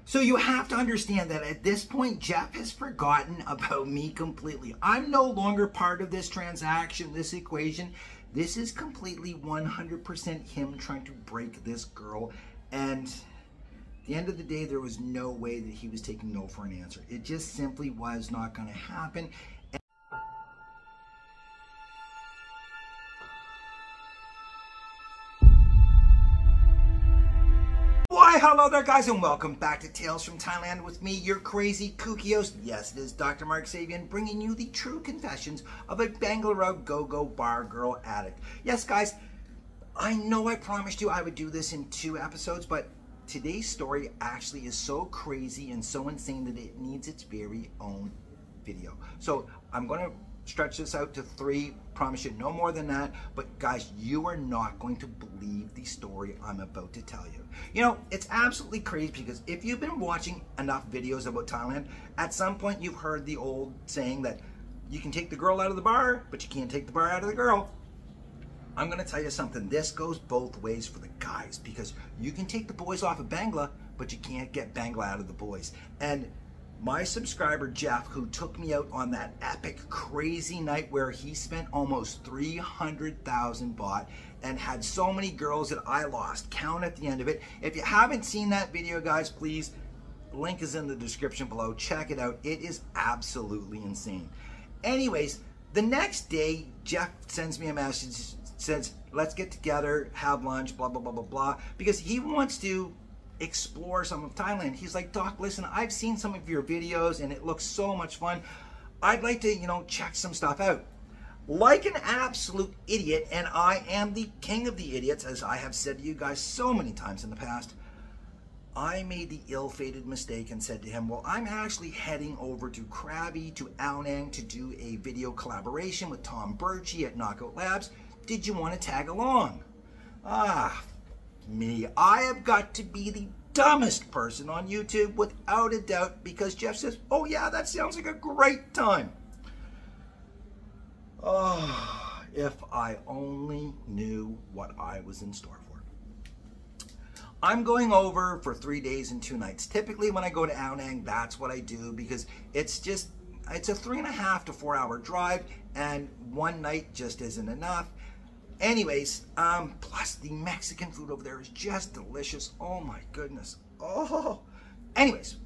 So you have to understand that at this point, Jeff has forgotten about me completely. I'm no longer part of this transaction, this equation. This is completely 100% him trying to break this girl. And at the end of the day, there was no way that he was taking no for an answer. It just simply was not going to happen. Why, hello there guys, and welcome back to Tales from Thailand with me, your crazy kooky host. Yes, it is Dr. Mark Sabian, bringing you the true confessions of a Bangla Rd GOGO bar girl addict. Yes guys, I know I promised you I would do this in 2 episodes, but today's story actually is so crazy and so insane that it needs its very own video. So I'm going to stretch this out to 3, promise you no more than that. But guys, you are not going to believe the story I'm about to tell you. You know, it's absolutely crazy because if you've been watching enough videos about Thailand, at some point you've heard the old saying that you can take the girl out of the bar, but you can't take the bar out of the girl. I'm going to tell you something. This goes both ways for the guys, because you can take the boys off of Bangla, but you can't get Bangla out of the boys. And my subscriber Jeff, who took me out on that epic crazy night where he spent almost 300,000 baht and had so many girls that I lost count at the end of it. If you haven't seen that video, guys, please, link is in the description below. Check it out. It is absolutely insane. Anyways, the next day, Jeff sends me a message, says, let's get together, have lunch, blah, blah, blah, blah, blah, because he wants to explore some of Thailand. He's like, Doc, listen, I've seen some of your videos and it looks so much fun. I'd like to, you know, check some stuff out. Like an absolute idiot, and I am the king of the idiots, as I have said to you guys so many times in the past, I made the ill-fated mistake and said to him, well, I'm actually heading over to Krabi, to Ao Nang, to do a video collaboration with Tom Birchie at Knockout Labs. Did you want to tag along? Ah, me. I have got to be the dumbest person on YouTube without a doubt, because Jeff says, oh yeah, that sounds like a great time. Oh, if I only knew what I was in store for. I'm going over for 3 days and 2 nights. Typically when I go to Ao Nang, that's what I do, because it's a 3.5 to 4 hour drive, and one night just isn't enough. Anyways, plus the Mexican food over there is just delicious. Oh my goodness. Oh. Anyways,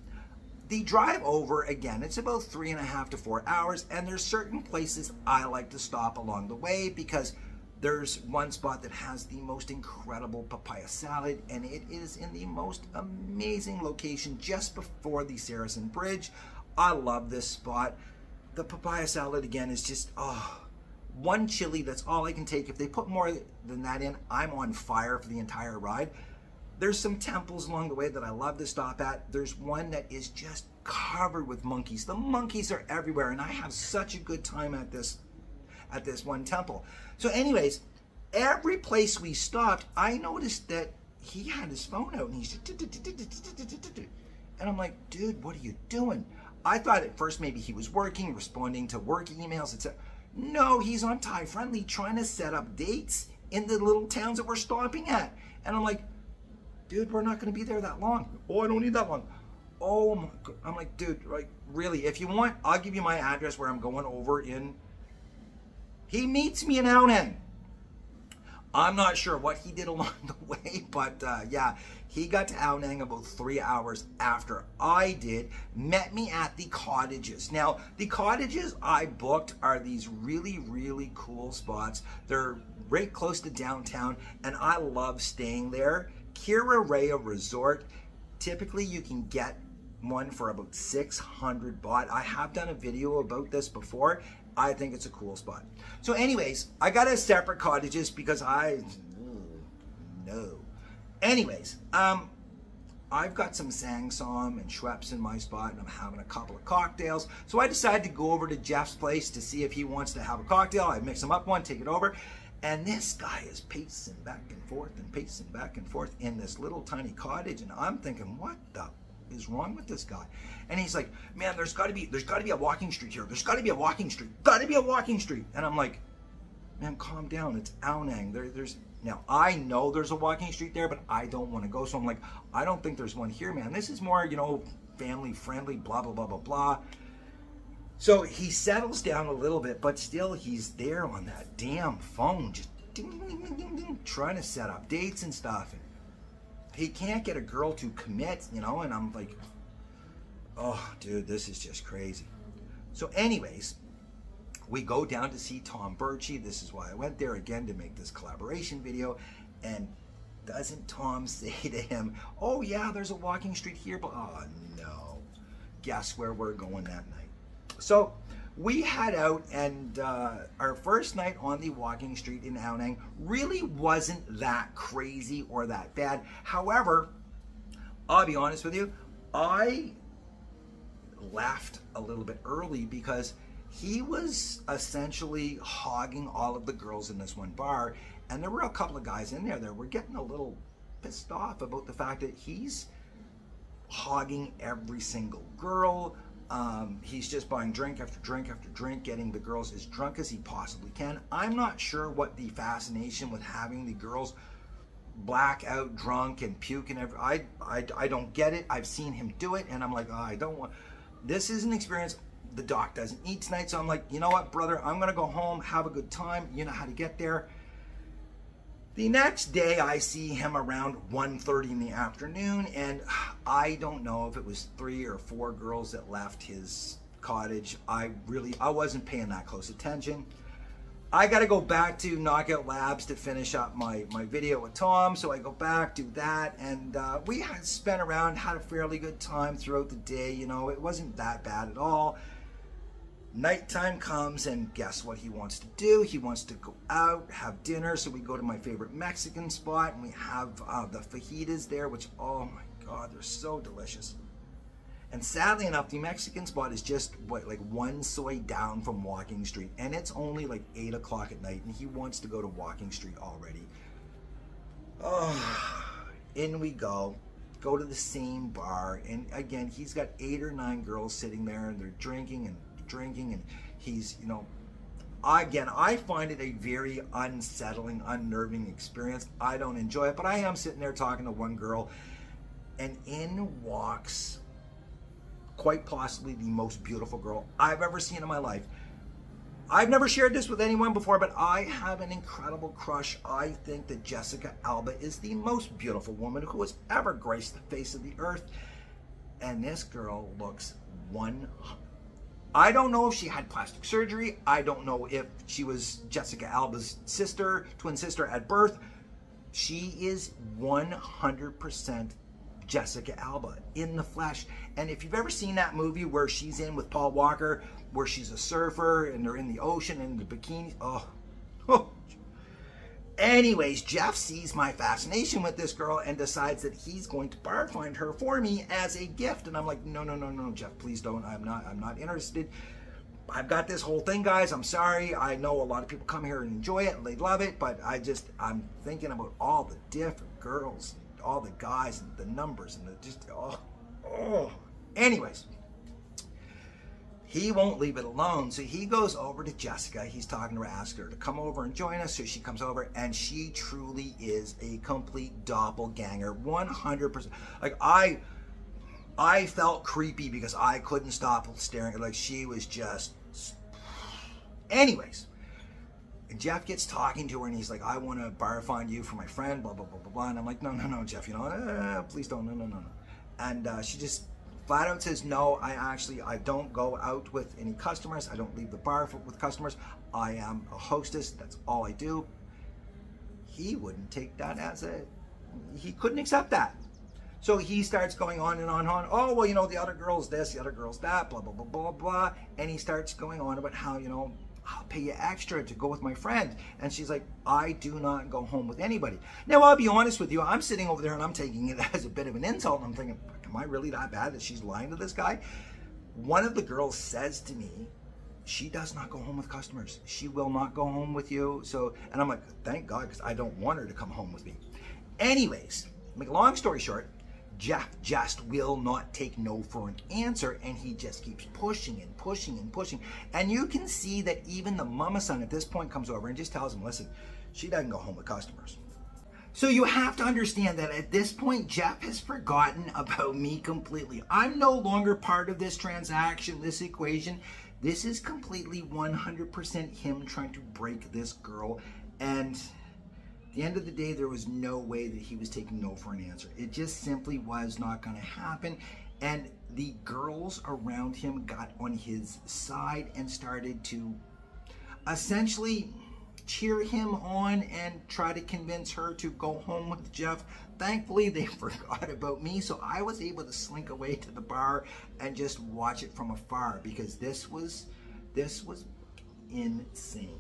the drive over, again, it's about 3.5 to 4 hours, and there's certain places I like to stop along the way, because there's one spot that has the most incredible papaya salad, and it is in the most amazing location just before the Saracen Bridge. I love this spot. The papaya salad, again, is just, oh, one chili, that's all I can take. If they put more than that in, I'm on fire for the entire ride. There's some temples along the way that I love to stop at. There's one that is just covered with monkeys. The monkeys are everywhere, and I have such a good time at this one temple. So anyways, every place we stopped, I noticed that he had his phone out, and he's, and I'm like, dude, what are you doing? I thought at first maybe he was working, responding to work emails, etc. No, he's on Thai Friendly trying to set up dates in the little towns that we're stopping at. And I'm like, dude, we're not going to be there that long. Oh, I don't need that long. Oh my God. I'm like, dude, like, really, if you want, I'll give you my address where I'm going over in. He meets me in Ao Nang. I'm not sure what he did along the way, but yeah, he got to Ao Nang about 3 hours after I did, met me at the cottages. Now, the cottages I booked are these really, really cool spots. They're right close to downtown, and I love staying there. Kiraraya Resort, typically you can get one for about 600 baht. I have done a video about this before. I think it's a cool spot. So anyways, I got a separate cottages because no. Anyways, I've got some Sangsom and Schweppes in my spot, and I'm having a couple of cocktails. So I decided to go over to Jeff's place to see if he wants to have a cocktail. I mix him up one, take it over. And this guy is pacing back and forth and pacing back and forth in this little tiny cottage. And I'm thinking, what the is wrong with this guy? And he's like, man, there's got to be a walking street here. There's got to be a walking street. Got to be a walking street. And I'm like, man, calm down. It's Ao Nang. There's Now, I know there's a walking street there, but I don't want to go. So I'm like, I don't think there's one here, man. This is more, you know, family friendly, blah, blah, blah, blah, blah. So he settles down a little bit, but still he's there on that damn phone, just ding, ding, ding, ding, ding, trying to set up dates and stuff. And he can't get a girl to commit, you know, and I'm like, oh, dude, this is just crazy. So anyways, we go down to see Tom Birchie. This is why I went there again, to make this collaboration video. And doesn't Tom say to him, oh yeah, there's a walking street here, but oh no, guess where we're going that night? So we head out, and our first night on the walking street in Ao Nang really wasn't that crazy or that bad. However, I'll be honest with you, I left a little bit early because he was essentially hogging all of the girls in this one bar, and there were a couple of guys in there that were getting a little pissed off about the fact that he's hogging every single girl. He's just buying drink after drink after drink, getting the girls as drunk as he possibly can. I'm not sure what the fascination with having the girls black out drunk and puke and I don't get it. I've seen him do it, and I'm like, oh, I don't want, this is an experience the doc doesn't eat tonight. So I'm like, you know what, brother, I'm gonna go home, have a good time. You know how to get there. The next day, I see him around 1:30 in the afternoon, and I don't know if it was 3 or 4 girls that left his cottage. I wasn't paying that close attention. I got to go back to Knockout Labs to finish up my video with Tom, so I go back, do that, and we had spent around, had a fairly good time throughout the day. You know, it wasn't that bad at all. Nighttime comes, and guess what he wants to do? He wants to go out, have dinner. So we go to my favorite Mexican spot, and we have the fajitas there, which, oh my God, they're so delicious. And sadly enough, the Mexican spot is just like one soy down from Walking Street, and it's only like 8 o'clock at night, and he wants to go to Walking Street already. Oh, in we go to the same bar, and again, he's got 8 or 9 girls sitting there, and they're drinking, and he's, you know, again, I find it a very unsettling, unnerving experience. I don't enjoy it, but I am sitting there talking to one girl, and in walks quite possibly the most beautiful girl I've ever seen in my life. I've never shared this with anyone before, but I have an incredible crush. I think that Jessica Alba is the most beautiful woman who has ever graced the face of the earth, and this girl looks I don't know if she had plastic surgery. I don't know if she was Jessica Alba's sister, twin sister at birth. She is 100% Jessica Alba in the flesh. And if you've ever seen that movie where she's in with Paul Walker, where she's a surfer and they're in the ocean and the bikinis, oh. Anyways, Jeff sees my fascination with this girl and decides that he's going to bar find her for me as a gift. And I'm like, no, Jeff, please don't. I'm not interested. I've got this whole thing, guys. I'm sorry. I know a lot of people come here and enjoy it and they love it, but I'm thinking about all the different girls, all the guys and the numbers and Anyways, he won't leave it alone, so he goes over to Jessica. He's talking to her, asking her to come over and join us. So she comes over, and she truly is a complete doppelganger, 100%. Like, I felt creepy because I couldn't stop staring at her. Like, she was just... Anyways, Jeff gets talking to her, and he's like, I want to bar find you for my friend, blah, blah, blah, blah, blah. And I'm like, no, Jeff, you know, please don't, no. And she just flat out says, no, I don't go out with any customers. I don't leave the bar with customers. I am a hostess. That's all I do. He wouldn't take that he couldn't accept that. So he starts going on and on. Oh, well, you know, the other girl's this, the other girl's that, blah, blah, blah, blah, blah. And he starts going on about how, you know, I'll pay you extra to go with my friend. And she's like, I do not go home with anybody. Now, I'll be honest with you. I'm sitting over there and I'm taking it as a bit of an insult. And I'm thinking, am I really that bad that she's lying to this guy? One of the girls says to me, she does not go home with customers. She will not go home with you. So, and I'm like, thank God, because I don't want her to come home with me. Anyways, make a long story short, Jeff just will not take no for an answer, and he just keeps pushing and pushing and pushing. And you can see that even the mama son at this point comes over and just tells him, listen, she doesn't go home with customers. So you have to understand that at this point, Jeff has forgotten about me completely. I'm no longer part of this transaction, this equation. This is completely 100% him trying to break this girl. And at the end of the day, there was no way that he was taking no for an answer. It just simply was not going to happen. And the girls around him got on his side and started to essentially cheer him on and try to convince her to go home with Jeff. Thankfully, they forgot about me, so I was able to slink away to the bar and just watch it from afar, because this was insane.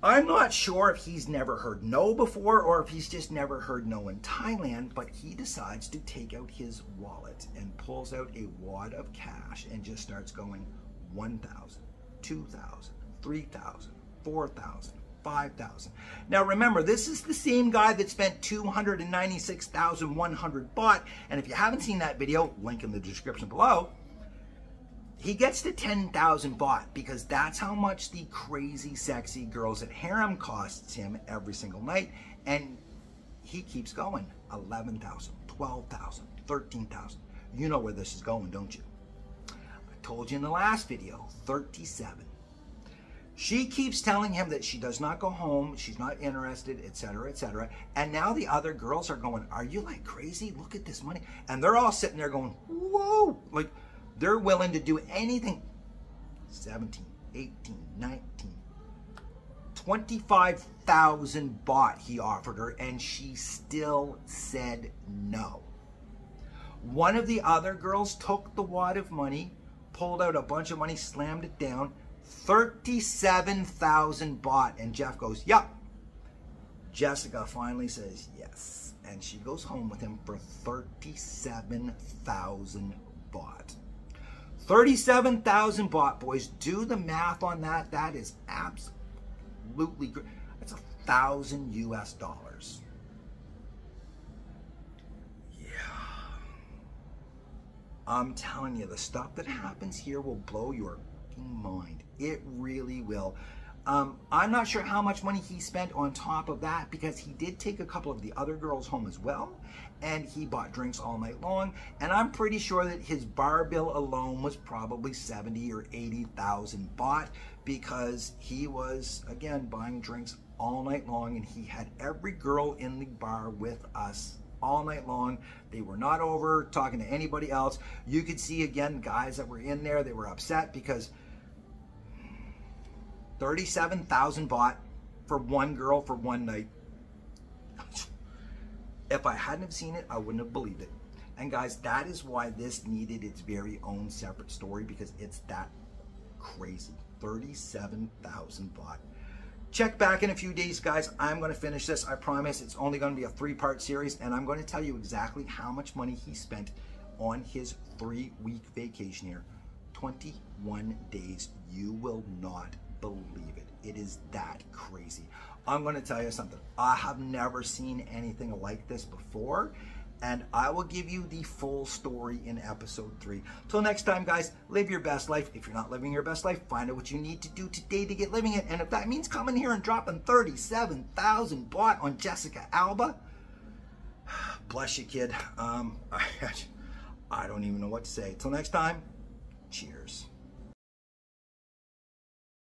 I'm not sure if he's never heard no before or if he's just never heard no in Thailand, but he decides to take out his wallet and pulls out a wad of cash and just starts going 1,000, 2,000, 3,000, 4,000, 5,000. Now remember, this is the same guy that spent 296,100 baht, and if you haven't seen that video, link in the description below. He gets to 10,000 baht because that's how much the crazy sexy girls at harem costs him every single night, and he keeps going. 11,000, 12,000, 13,000. You know where this is going, don't you? I told you in the last video, 37. She keeps telling him that she does not go home, she's not interested, etc., etc. And now the other girls are going, are you like crazy? Look at this money. And they're all sitting there going, whoa. Like, they're willing to do anything. 17, 18, 19, 25,000 baht he offered her, and she still said no. One of the other girls took the wad of money, pulled out a bunch of money, slammed it down, 37,000 baht, and Jeff goes, yep. Jessica finally says yes, and she goes home with him for 37,000 baht. 37,000 baht, boys. Do the math on that. That is absolutely great. That's $1,000 US. Yeah. I'm telling you, the stuff that happens here will blow your mind. It really will. I'm not sure how much money he spent on top of that, because he did take a couple of the other girls home as well, and he bought drinks all night long, and I'm pretty sure that his bar bill alone was probably 70 or 80,000 baht, because he was, again, buying drinks all night long, and he had every girl in the bar with us all night long. They were not over talking to anybody else. You could see, again, guys that were in there, they were upset because 37,000 baht for one girl for one night. If I hadn't have seen it, I wouldn't have believed it. And guys, that is why this needed its very own separate story, because it's that crazy. 37,000 baht. Check back in a few days, guys. I'm going to finish this. I promise. It's only going to be a 3-part series, and I'm going to tell you exactly how much money he spent on his 3-week vacation here. 21 days. You will not believe it. It is that crazy. I'm going to tell you something. I have never seen anything like this before, and I will give you the full story in episode 3. Till next time, guys, live your best life. If you're not living your best life, find out what you need to do today to get living it. And if that means coming here and dropping 37,000 baht on Jessica Alba, bless you, kid. I don't even know what to say. Till next time, cheers.